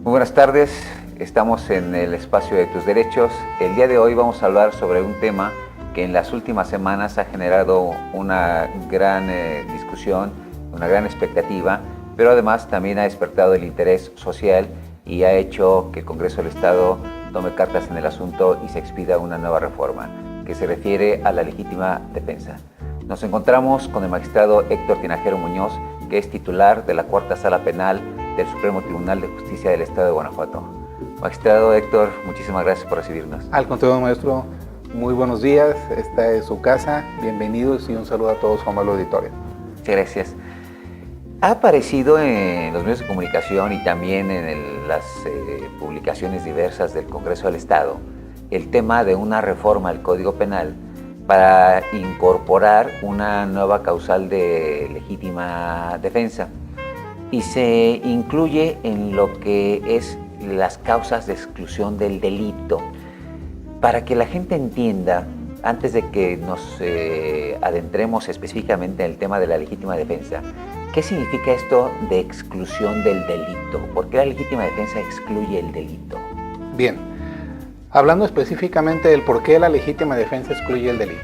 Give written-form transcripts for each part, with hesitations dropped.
Muy buenas tardes, estamos en el espacio de tus derechos. El día de hoy vamos a hablar sobre un tema que en las últimas semanas ha generado una gran discusión, una gran expectativa, pero además también ha despertado el interés social y ha hecho que el Congreso del Estado tome cartas en el asunto y se expida una nueva reforma que se refiere a la legítima defensa. Nos encontramos con el magistrado Héctor Tinajero Muñoz, que es titular de la Cuarta Sala Penal del Supremo Tribunal de Justicia del Estado de Guanajuato. Magistrado Héctor, muchísimas gracias por recibirnos. Al contrario, maestro, muy buenos días, esta es su casa, bienvenidos y un saludo a todos su amable auditorio. Muchas gracias. Ha aparecido en los medios de comunicación y también en las publicaciones diversas del Congreso del Estado el tema de una reforma al Código Penal para incorporar una nueva causal de legítima defensa y se incluye en lo que es las causas de exclusión del delito. Para que la gente entienda, antes de que nos adentremos específicamente en el tema de la legítima defensa, ¿qué significa esto de exclusión del delito? ¿Por qué la legítima defensa excluye el delito? Bien, hablando específicamente del por qué la legítima defensa excluye el delito,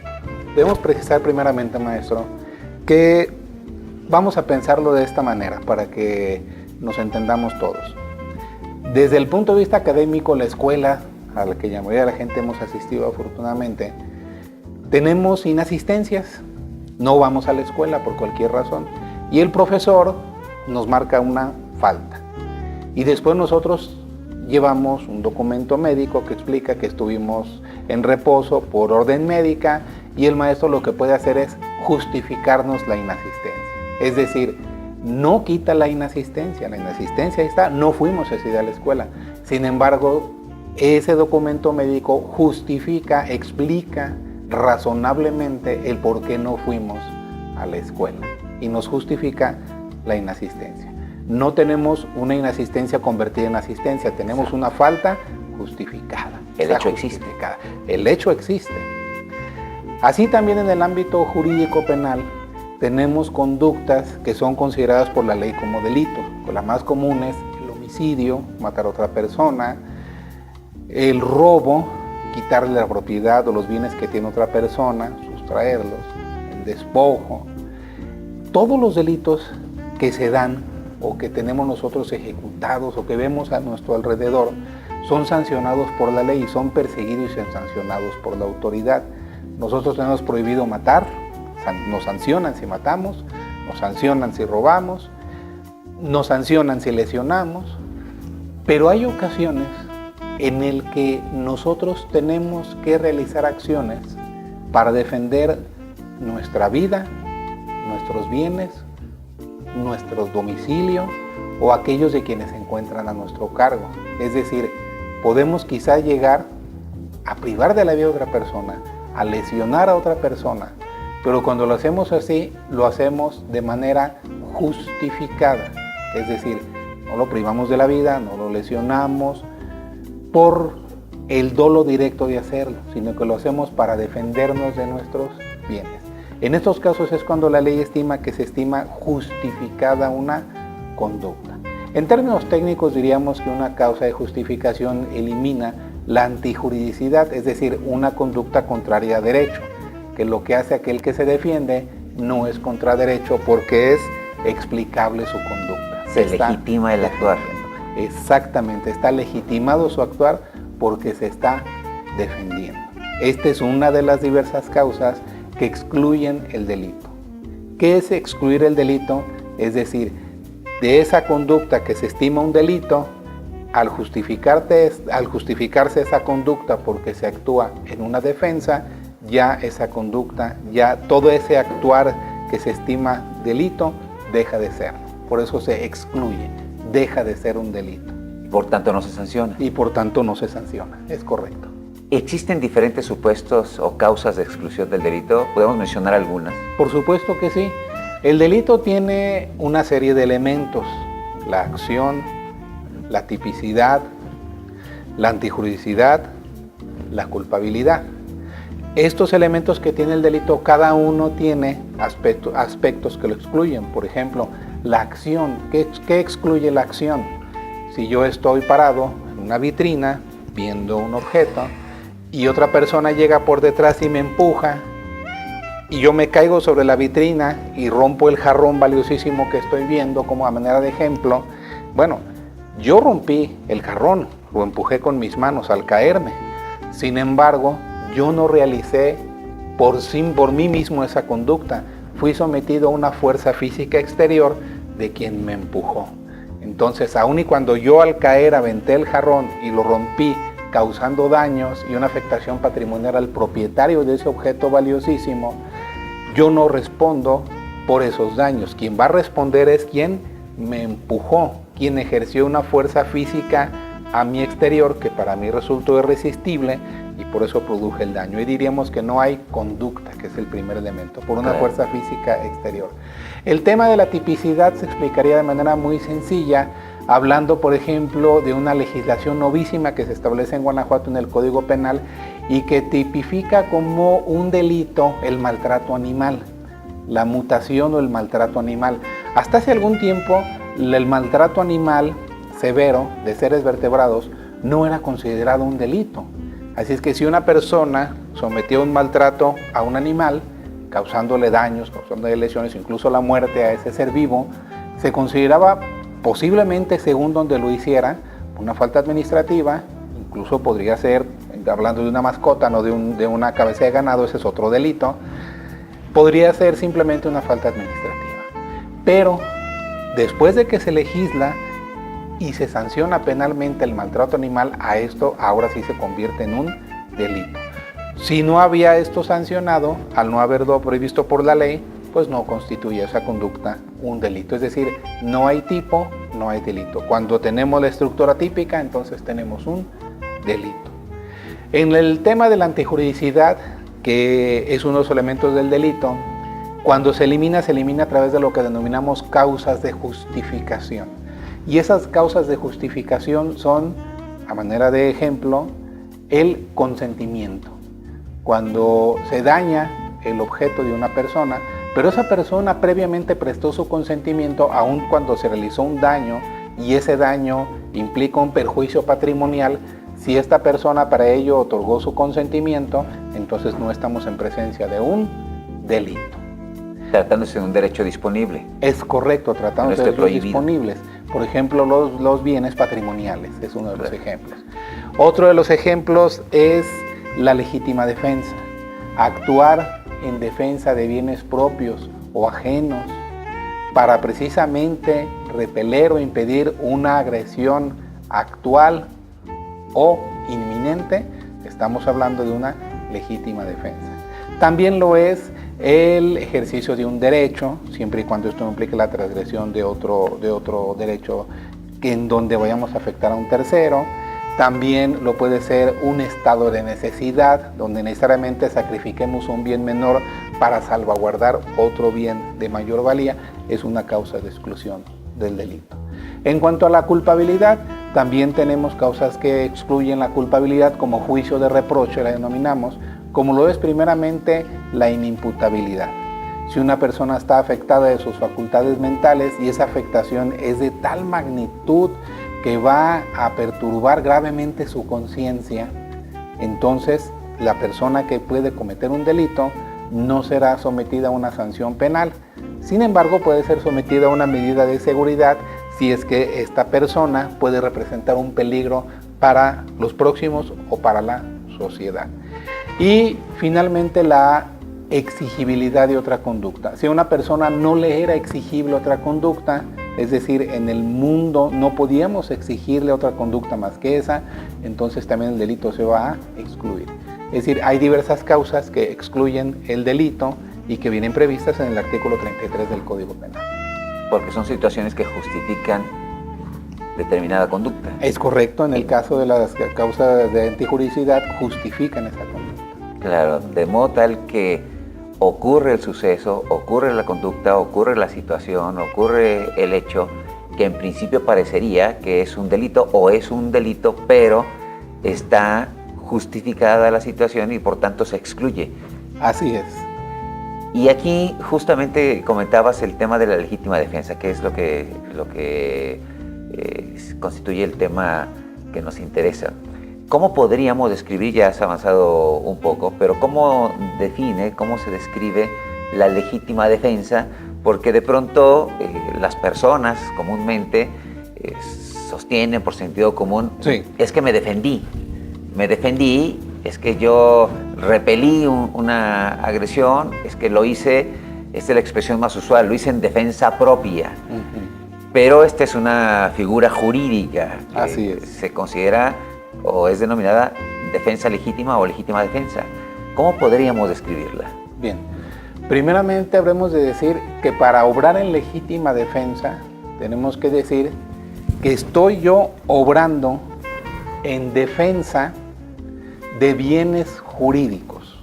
debemos precisar primeramente, maestro, que vamos a pensarlo de esta manera para que nos entendamos todos. Desde el punto de vista académico, la escuela, a la que la mayoría de la gente hemos asistido afortunadamente, tenemos inasistencias, no vamos a la escuela por cualquier razón, y el profesor nos marca una falta. Y después nosotros llevamos un documento médico que explica que estuvimos en reposo por orden médica y el maestro lo que puede hacer es justificarnos la inasistencia. Es decir, no quita la inasistencia ahí está, no fuimos ese día a la escuela. Sin embargo, ese documento médico justifica, explica razonablemente el por qué no fuimos a la escuela y nos justifica la inasistencia. No tenemos una inasistencia convertida en asistencia, tenemos una falta justificada. El hecho existe. El hecho existe. Así también en el ámbito jurídico penal tenemos conductas que son consideradas por la ley como delito. La más común es el homicidio, matar a otra persona, el robo, quitarle la propiedad o los bienes que tiene otra persona, sustraerlos, el despojo. Todos los delitos que se dan o que tenemos nosotros ejecutados o que vemos a nuestro alrededor son sancionados por la ley y son perseguidos y sancionados por la autoridad. Nosotros tenemos prohibido matar, nos sancionan si matamos, nos sancionan si robamos, nos sancionan si lesionamos, pero hay ocasiones en el que nosotros tenemos que realizar acciones para defender nuestra vida, nuestros bienes, nuestro domicilio o aquellos de quienes se encuentran a nuestro cargo. Es decir, podemos quizá llegar a privar de la vida a otra persona, a lesionar a otra persona, pero cuando lo hacemos así, lo hacemos de manera justificada. Es decir, no lo privamos de la vida, no lo lesionamos por el dolo directo de hacerlo, sino que lo hacemos para defendernos de nuestros bienes. En estos casos es cuando la ley estima que se estima justificada una conducta. En términos técnicos diríamos que una causa de justificación elimina la antijuridicidad, es decir, una conducta contraria a derecho, que lo que hace aquel que se defiende no es contra derecho porque es explicable su conducta. Se legitima el actuar. Exactamente, está legitimado su actuar porque se está defendiendo. Esta es una de las diversas causas que excluyen el delito. ¿Qué es excluir el delito? Es decir, de esa conducta que se estima un delito, al justificarse esa conducta porque se actúa en una defensa, ya esa conducta, ya todo ese actuar que se estima delito, deja de serlo. Por eso se excluye, deja de ser un delito. Por tanto no se sanciona. Y por tanto no se sanciona, es correcto. ¿Existen diferentes supuestos o causas de exclusión del delito? ¿Podemos mencionar algunas? Por supuesto que sí. El delito tiene una serie de elementos: la acción, la tipicidad, la antijuridicidad, la culpabilidad. Estos elementos que tiene el delito, cada uno tiene aspectos que lo excluyen. Por ejemplo, la acción. ¿Qué excluye la acción? si yo estoy parado en una vitrina viendo un objeto y otra persona llega por detrás y me empuja y yo me caigo sobre la vitrina y rompo el jarrón valiosísimo que estoy viendo como a manera de ejemplo, bueno, yo rompí el jarrón, lo empujé con mis manos al caerme. Sin embargo, yo no realicé por mí mismo esa conducta. Fui sometido a una fuerza física exterior de quien me empujó. Entonces, aun y cuando yo al caer aventé el jarrón y lo rompí, causando daños y una afectación patrimonial al propietario de ese objeto valiosísimo, yo no respondo por esos daños. Quien va a responder es quien me empujó, quien ejerció una fuerza física a mi exterior que para mí resultó irresistible y por eso produje el daño. Y diríamos que no hay conducta, que es el primer elemento, por una fuerza física exterior. El tema de la tipicidad se explicaría de manera muy sencilla, hablando, por ejemplo, de una legislación novísima que se establece en Guanajuato en el Código Penal y que tipifica como un delito el maltrato animal, la mutación o el maltrato animal. Hasta hace algún tiempo, el maltrato animal severo de seres vertebrados no era considerado un delito. Así es que si una persona sometió un maltrato a un animal, causándole daños, causándole lesiones, incluso la muerte a ese ser vivo, se consideraba posiblemente, según donde lo hiciera, una falta administrativa, incluso podría ser, hablando de una mascota, no de una cabeza de ganado, ese es otro delito, podría ser simplemente una falta administrativa. Pero después de que se legisla y se sanciona penalmente el maltrato animal, a esto ahora sí se convierte en un delito. Si no había esto sancionado, al no haberlo previsto por la ley, pues no constituye esa conducta un delito. Es decir, no hay tipo, no hay delito. Cuando tenemos la estructura típica, entonces tenemos un delito. En el tema de la antijuridicidad, que es uno de los elementos del delito, cuando se elimina a través de lo que denominamos causas de justificación. Y esas causas de justificación son, a manera de ejemplo, el consentimiento. Cuando se daña el objeto de una persona, pero esa persona previamente prestó su consentimiento aun cuando se realizó un daño y ese daño implica un perjuicio patrimonial, si esta persona para ello otorgó su consentimiento, entonces no estamos en presencia de un delito. Tratándose de un derecho disponible. Es correcto, tratándose de derechos disponibles. Por ejemplo, los bienes patrimoniales, es uno de los ejemplos. Otro de los ejemplos es la legítima defensa. Actuar en defensa de bienes propios o ajenos para precisamente repeler o impedir una agresión actual o inminente, estamos hablando de una legítima defensa. También lo es el ejercicio de un derecho, siempre y cuando esto no implique la transgresión de otro derecho en donde vayamos a afectar a un tercero. También lo puede ser un estado de necesidad, donde necesariamente sacrifiquemos un bien menor para salvaguardar otro bien de mayor valía, es una causa de exclusión del delito. En cuanto a la culpabilidad, también tenemos causas que excluyen la culpabilidad, como juicio de reproche, la denominamos, como lo es primeramente la inimputabilidad. Si una persona está afectada de sus facultades mentales y esa afectación es de tal magnitud que va a perturbar gravemente su conciencia, entonces la persona que puede cometer un delito no será sometida a una sanción penal. Sin embargo, puede ser sometida a una medida de seguridad si es que esta persona puede representar un peligro para los próximos o para la sociedad. Y finalmente la exigibilidad de otra conducta. Si a una persona no le era exigible otra conducta, es decir, en el mundo no podíamos exigirle otra conducta más que esa, entonces también el delito se va a excluir. Es decir, hay diversas causas que excluyen el delito y que vienen previstas en el artículo 33 del Código Penal. Porque son situaciones que justifican determinada conducta. Es correcto, en el caso de las causas de antijuridicidad justifican esa conducta. Claro, de modo tal que ocurre el suceso, ocurre la conducta, ocurre la situación, ocurre el hecho que en principio parecería que es un delito o es un delito, pero está justificada la situación y por tanto se excluye. Así es. Y aquí justamente comentabas el tema de la legítima defensa, que es lo que constituye el tema que nos interesa. ¿Cómo podríamos describir, ya has avanzado un poco, pero cómo se describe la legítima defensa? Porque de pronto las personas comúnmente sostienen por sentido común, sí, es que me defendí, es que yo repelí una agresión, es que lo hice, esta es la expresión más usual, lo hice en defensa propia. Pero esta es una figura jurídica que así es. se considera o es denominada defensa legítima o legítima defensa. ¿Cómo podríamos describirla? Bien, primeramente habremos de decir que para obrar en legítima defensa tenemos que decir que estoy yo obrando en defensa de bienes jurídicos.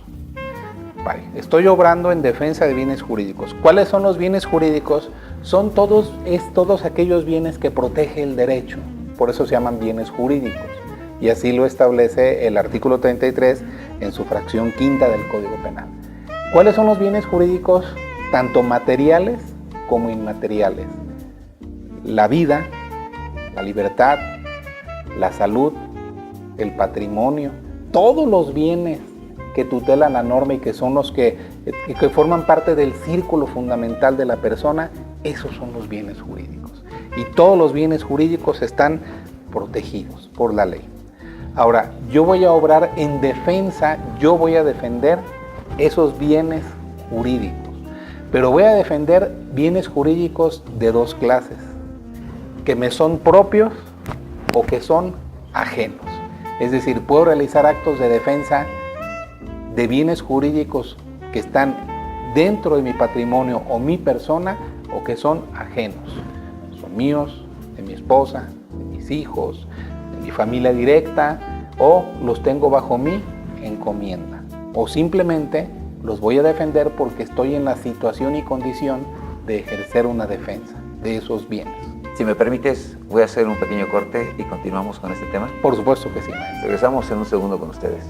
Vale, estoy obrando en defensa de bienes jurídicos. ¿Cuáles son los bienes jurídicos? Son todos aquellos bienes que protege el derecho. Por eso se llaman bienes jurídicos. Y así lo establece el artículo 33 en su fracción quinta del Código Penal. ¿Cuáles son los bienes jurídicos? Tanto materiales como inmateriales. La vida, la libertad, la salud, el patrimonio, todos los bienes que tutelan la norma y que son los que forman parte del círculo fundamental de la persona, esos son los bienes jurídicos. Y todos los bienes jurídicos están protegidos por la ley. Ahora, yo voy a obrar en defensa, yo voy a defender esos bienes jurídicos, pero voy a defender bienes jurídicos de dos clases, que me son propios o que son ajenos. Es decir, puedo realizar actos de defensa de bienes jurídicos que están dentro de mi patrimonio o mi persona o que son ajenos. Son míos, de mi esposa, de mis hijos, de mi familia directa, o los tengo bajo mi encomienda. O simplemente los voy a defender porque estoy en la situación y condición de ejercer una defensa de esos bienes. Si me permites, voy a hacer un pequeño corte y continuamos con este tema. Por supuesto que sí, maestro. Regresamos en un segundo con ustedes.